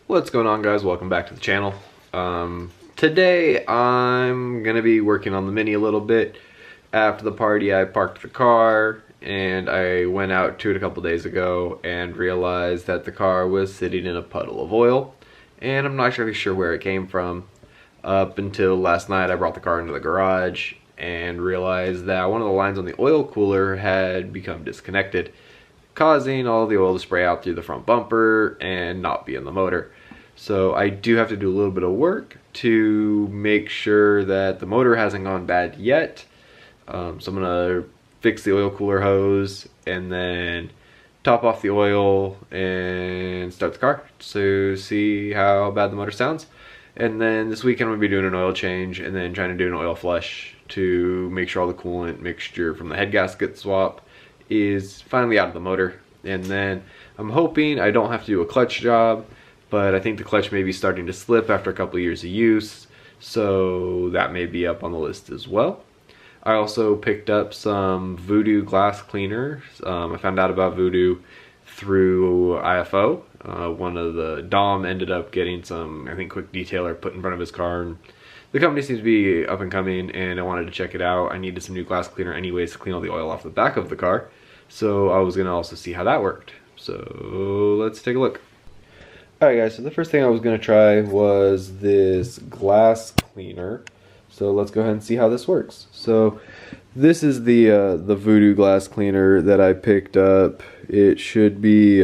What's going on, guys? Welcome back to the channel. Today I'm gonna be working on the Mini a little bit. After the party I parked the car and I went out to it a couple days ago and realized that the car was sitting in a puddle of oil, and I'm not really sure where it came from. Up until last night I brought the car into the garage and realized that one of the lines on the oil cooler had become disconnected, causing all the oil to spray out through the front bumper and not be in the motor. So I do have to do a little bit of work to make sure that the motor hasn't gone bad yet. So I'm gonna fix the oil cooler hose and then top off the oil and start the car to see how bad the motor sounds. And then this weekend we'll be doing an oil change and then trying to do an oil flush to make sure all the coolant mixture from the head gasket swap is finally out of the motor. And then I'm hoping I don't have to do a clutch job, but I think the clutch may be starting to slip after a couple of years of use, so that may be up on the list as well. I also picked up some Voodoo glass cleaner. I found out about Voodoo through IFO. One of the Dom ended up getting some, I think, quick detailer put in front of his car, and the company seems to be up and coming, and I wanted to check it out. I needed some new glass cleaner anyways to clean all the oil off the back of the car, so I was gonna also see how that worked. So let's take a look. Alright guys, so the first thing I was going to try was this glass cleaner. So let's go ahead and see how this works. So this is the Voodoo glass cleaner that I picked up. It should be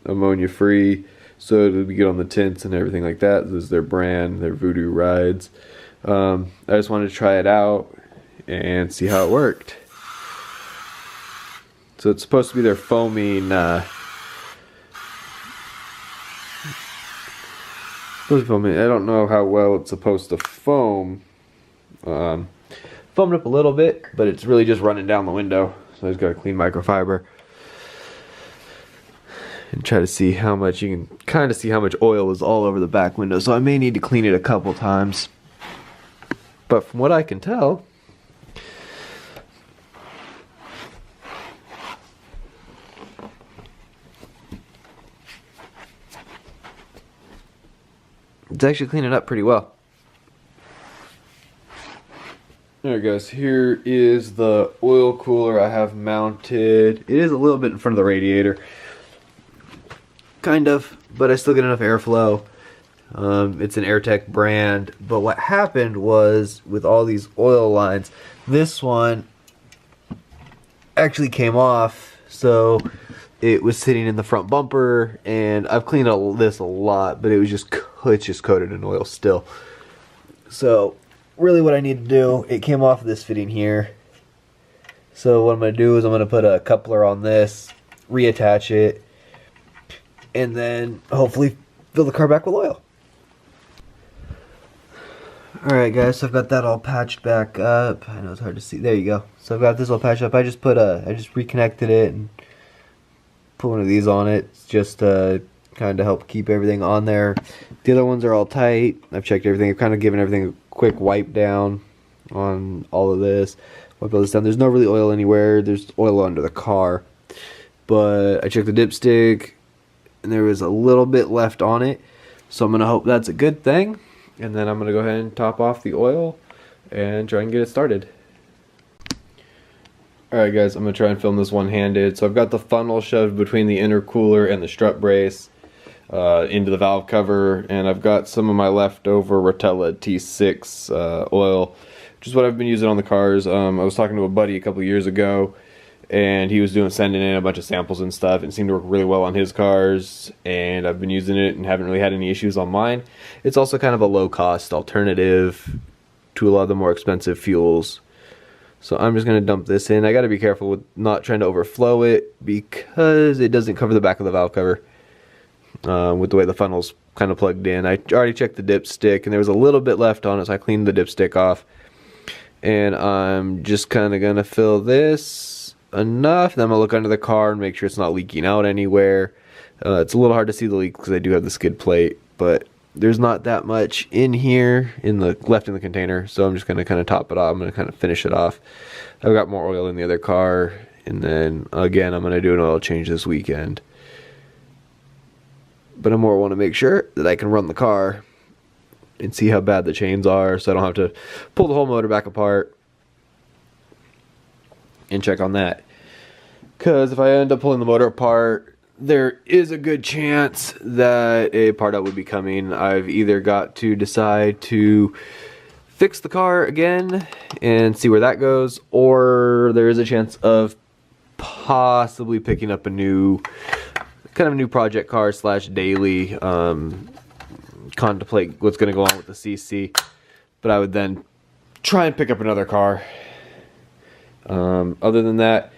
ammonia free, so it'll be good on the tints and everything like that. This is their brand, their Voodoo Rides. I just wanted to try it out and see how it worked. So it's supposed to be their foaming I don't know how well it's supposed to foam. Foamed up a little bit, but it's really just running down the window. So I just got to clean microfiber and try to see how much, you can kind of see how much oil is all over the back window. So I may need to clean it a couple times. But from what I can tell, it's actually cleaning up pretty well. There guys, here is the oil cooler I have mounted. It is a little bit in front of the radiator, kind of, but I still get enough airflow. It's an Airtech brand, but what happened was with all these oil lines, this one actually came off, so it was sitting in the front bumper, and I've cleaned this a lot, but it's just coated in oil still. So really what I need to do, it came off of this fitting here. So what I'm going to do is I'm going to put a coupler on this, reattach it, and then hopefully fill the car back with oil. Alright guys, so I've got that all patched back up. I know it's hard to see. There you go. So I've got this all patched up. I just reconnected it and put one of these on it. It's just kind of help keep everything on there. The other ones are all tight. I've checked everything. I've kind of given everything a quick wipe down on all of this. Wipe all this down. There's no really oil anywhere. There's oil under the car. But I checked the dipstick and there was a little bit left on it. So I'm going to hope that's a good thing. And then I'm going to go ahead and top off the oil and try and get it started. Alright guys, I'm going to try and film this one-handed. So I've got the funnel shoved between the intercooler and the strut brace into the valve cover, and I've got some of my leftover Rotella T6 oil, which is what I've been using on the cars. I was talking to a buddy a couple years ago, and he was sending in a bunch of samples and stuff, and it seemed to work really well on his cars, and I've been using it and haven't really had any issues on mine. It's also kind of a low-cost alternative to a lot of the more expensive fuels. So I'm just going to dump this in. I got to be careful with not trying to overflow it because it doesn't cover the back of the valve cover with the way the funnel's kind of plugged in. I already checked the dipstick and there was a little bit left on it, so I cleaned the dipstick off. And I'm just kind of going to fill this enough. Then I'm going to look under the car and make sure it's not leaking out anywhere. It's a little hard to see the leak because I do have the skid plate, but there's not that much in here left in the container, so I'm just going to kind of top it off. I'm going to kind of finish it off. I've got more oil in the other car, and then again I'm going to do an oil change this weekend. but I more want to make sure that I can run the car and see how bad the chains are, so I don't have to pull the whole motor back apart and check on that. Because if I end up pulling the motor apart, there is a good chance that a part out would be coming. I've either got to decide to fix the car again and see where that goes, or there is a chance of possibly picking up a new project car slash daily, contemplate what's going to go on with the CC, but I would then try and pick up another car. Other than that,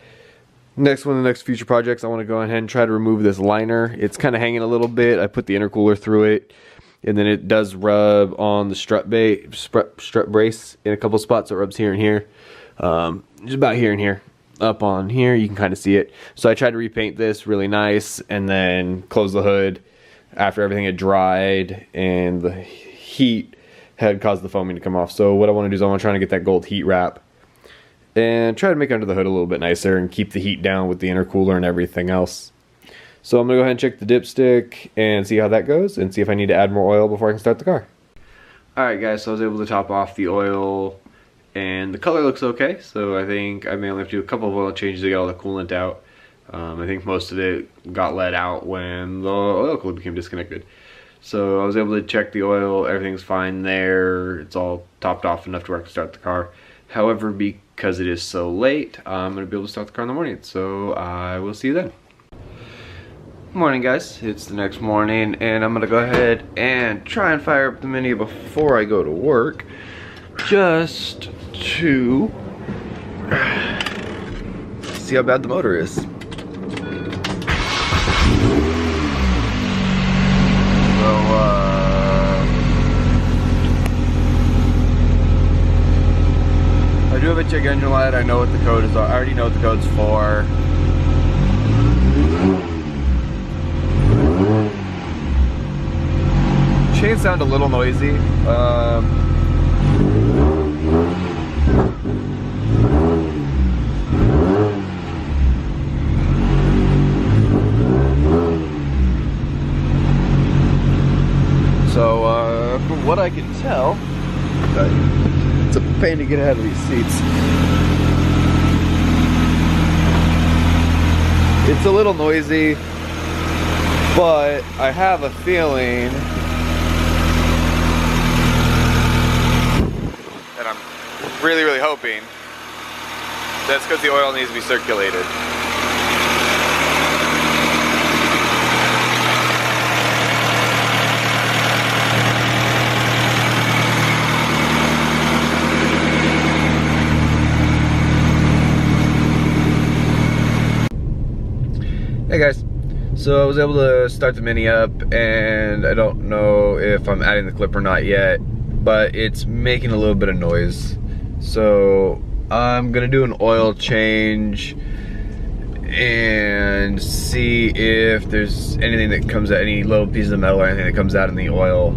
next future projects, I want to go ahead and try to remove this liner. It's kind of hanging a little bit. I put the intercooler through it, and then it does rub on the strut brace in a couple spots. It rubs here and here, just about here and here. Up on here, you can kind of see it. So I tried to repaint this really nice and then close the hood after everything had dried and the heat had caused the foaming to come off. So what I want to do is I want to try to get that gold heat wrap and try to make under the hood a little bit nicer and keep the heat down with the intercooler and everything else. So I'm going to go ahead and check the dipstick and see how that goes and see if I need to add more oil before I can start the car. Alright guys, so I was able to top off the oil and the color looks okay, so I think I may only have to do a couple of oil changes to get all the coolant out. I think most of it got let out when the oil cooler became disconnected. So I was able to check the oil, everything's fine there, it's all topped off enough to where I can start the car. However, because it is so late, I'm going to be able to start the car in the morning, so I will see you then. Morning guys, it's the next morning and I'm going to go ahead and try and fire up the Mini before I go to work, just to see how bad the motor is. So, I do have a check engine light. I know what the code is. I already know what the code's for. Chains sound a little noisy. So, from what I can tell, it's a pain to get out of these seats. It's a little noisy, but I have a feeling that I'm really hoping that's because the oil needs to be circulated. Hey guys, so I was able to start the Mini up and I don't know if I'm adding the clip or not yet, but it's making a little bit of noise. So I'm gonna do an oil change and see if there's anything that comes out, any little pieces of metal or anything that comes out in the oil.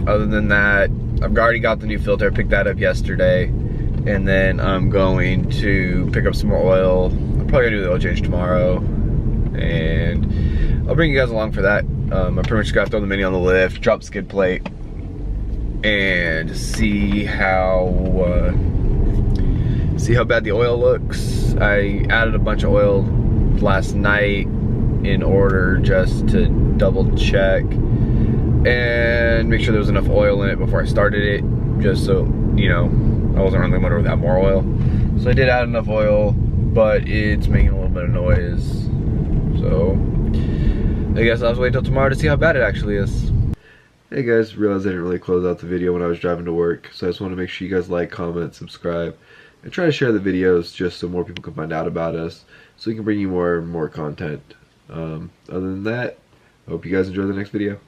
Other than that, I've already got the new filter. I picked that up yesterday, and then I'm going to pick up some more oil. I'm probably gonna do the oil change tomorrow, and I'll bring you guys along for that. I'm pretty much just gotta throw the Mini on the lift, drop the skid plate, and see how bad the oil looks. I added a bunch of oil last night in order just to double check and make sure there was enough oil in it before I started it, just so, you know, I wasn't running the motor without more oil. So I did add enough oil, but it's making a little bit of noise. So I guess I'll have to wait till tomorrow to see how bad it actually is. Hey guys, realized I didn't really close out the video when I was driving to work, so I just want to make sure you guys like, comment, subscribe, and try to share the videos just so more people can find out about us, so we can bring you more and more content. Other than that, I hope you guys enjoy the next video.